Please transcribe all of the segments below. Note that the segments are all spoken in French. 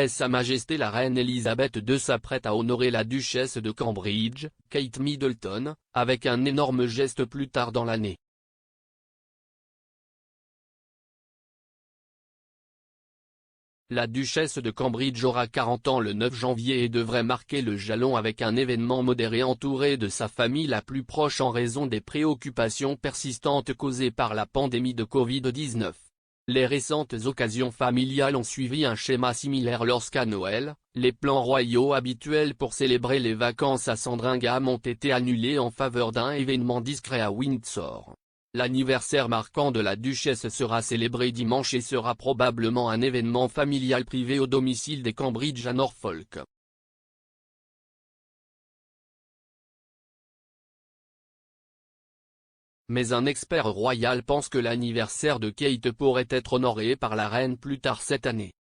Sa Majesté la Reine Elisabeth II s'apprête à honorer la duchesse de Cambridge, Kate Middleton, avec un énorme geste plus tard dans l'année. La duchesse de Cambridge aura 40 ans le 9 janvier et devrait marquer le jalon avec un événement modéré entouré de sa famille la plus proche en raison des préoccupations persistantes causées par la pandémie de Covid-19. Les récentes occasions familiales ont suivi un schéma similaire lorsqu'à Noël, les plans royaux habituels pour célébrer les vacances à Sandringham ont été annulés en faveur d'un événement discret à Windsor. L'anniversaire marquant de la duchesse sera célébré dimanche et sera probablement un événement familial privé au domicile des Cambridge à Norfolk. Mais un expert royal pense que l'anniversaire de Kate pourrait être honoré par la reine plus tard cette année.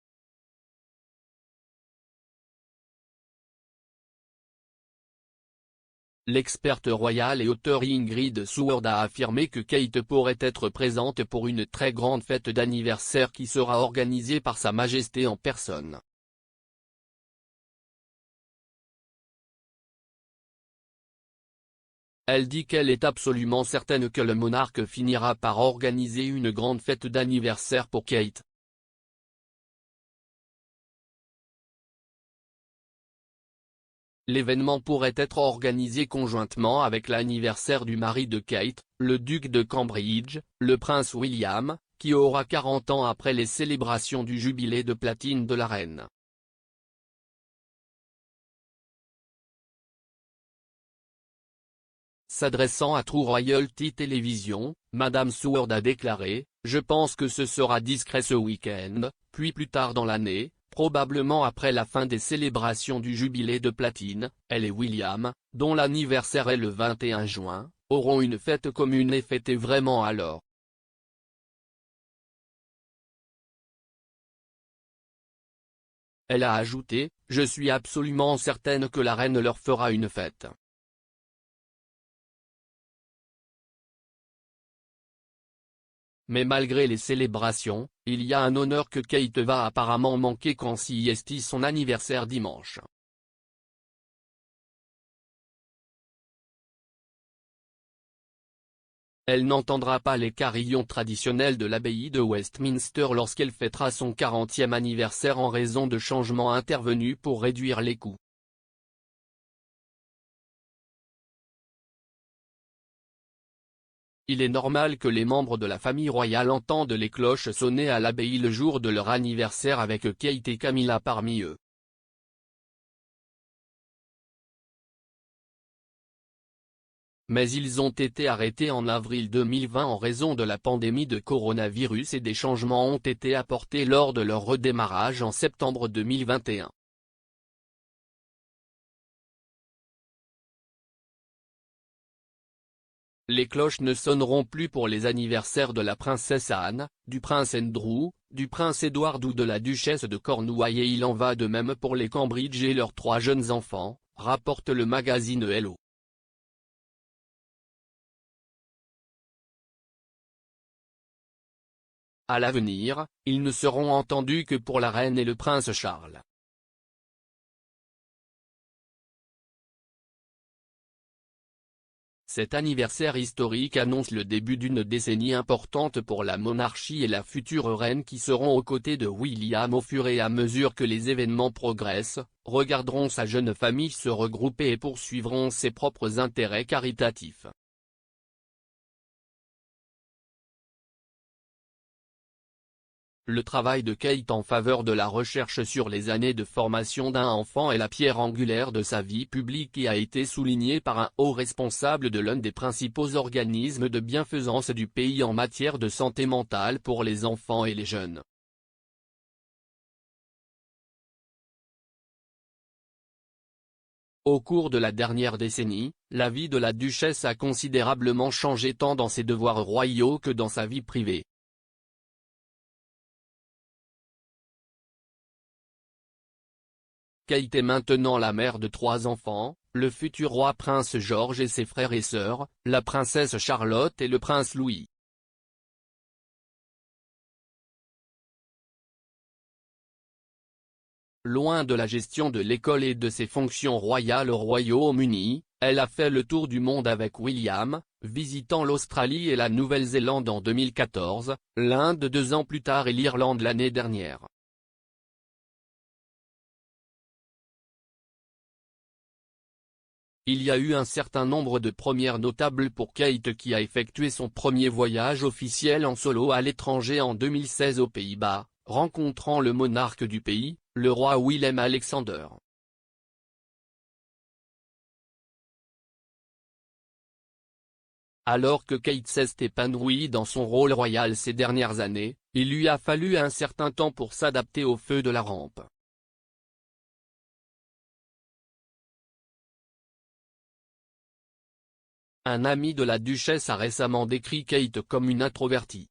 L'experte royale et auteure Ingrid Seward a affirmé que Kate pourrait être présente pour une très grande fête d'anniversaire qui sera organisée par Sa Majesté en personne. Elle dit qu'elle est absolument certaine que le monarque finira par organiser une grande fête d'anniversaire pour Kate. L'événement pourrait être organisé conjointement avec l'anniversaire du mari de Kate, le duc de Cambridge, le prince William, qui aura 40 ans après les célébrations du jubilé de platine de la reine. S'adressant à True Royalty Television, Madame Seward a déclaré « Je pense que ce sera discret ce week-end, puis plus tard dans l'année, probablement après la fin des célébrations du jubilé de platine, elle et William, dont l'anniversaire est le 21 juin, auront une fête commune et fêtez vraiment alors. » Elle a ajouté « Je suis absolument certaine que la reine leur fera une fête. » Mais malgré les célébrations, il y a un honneur que Kate va apparemment manquer quand c'est son anniversaire dimanche. Elle n'entendra pas les carillons traditionnels de l'abbaye de Westminster lorsqu'elle fêtera son 40e anniversaire en raison de changements intervenus pour réduire les coûts. Il est normal que les membres de la famille royale entendent les cloches sonner à l'abbaye le jour de leur anniversaire avec Kate et Camilla parmi eux. Mais ils ont été arrêtés en avril 2020 en raison de la pandémie de coronavirus et des changements ont été apportés lors de leur redémarrage en septembre 2021. Les cloches ne sonneront plus pour les anniversaires de la princesse Anne, du prince Andrew, du prince Edward ou de la duchesse de Cornouailles et il en va de même pour les Cambridge et leurs 3 jeunes enfants, rapporte le magazine Hello. À l'avenir, ils ne seront entendus que pour la reine et le prince Charles. Cet anniversaire historique annonce le début d'une décennie importante pour la monarchie et la future reine qui seront aux côtés de William au fur et à mesure que les événements progressent, regarderont sa jeune famille se regrouper et poursuivront ses propres intérêts caritatifs. Le travail de Kate en faveur de la recherche sur les années de formation d'un enfant est la pierre angulaire de sa vie publique et a été souligné par un haut responsable de l'un des principaux organismes de bienfaisance du pays en matière de santé mentale pour les enfants et les jeunes. Au cours de la dernière décennie, la vie de la duchesse a considérablement changé tant dans ses devoirs royaux que dans sa vie privée. Kate est maintenant la mère de 3 enfants, le futur roi prince George et ses frères et sœurs, la princesse Charlotte et le prince Louis. Loin de la gestion de l'école et de ses fonctions royales au Royaume-Uni, elle a fait le tour du monde avec William, visitant l'Australie et la Nouvelle-Zélande en 2014, l'Inde 2 ans plus tard et l'Irlande l'année dernière. Il y a eu un certain nombre de premières notables pour Kate qui a effectué son premier voyage officiel en solo à l'étranger en 2016 aux Pays-Bas, rencontrant le monarque du pays, le roi Willem-Alexander. Alors que Kate s'est épanouie dans son rôle royal ces dernières années, il lui a fallu un certain temps pour s'adapter au feu de la rampe. Un ami de la duchesse a récemment décrit Kate comme une introvertie.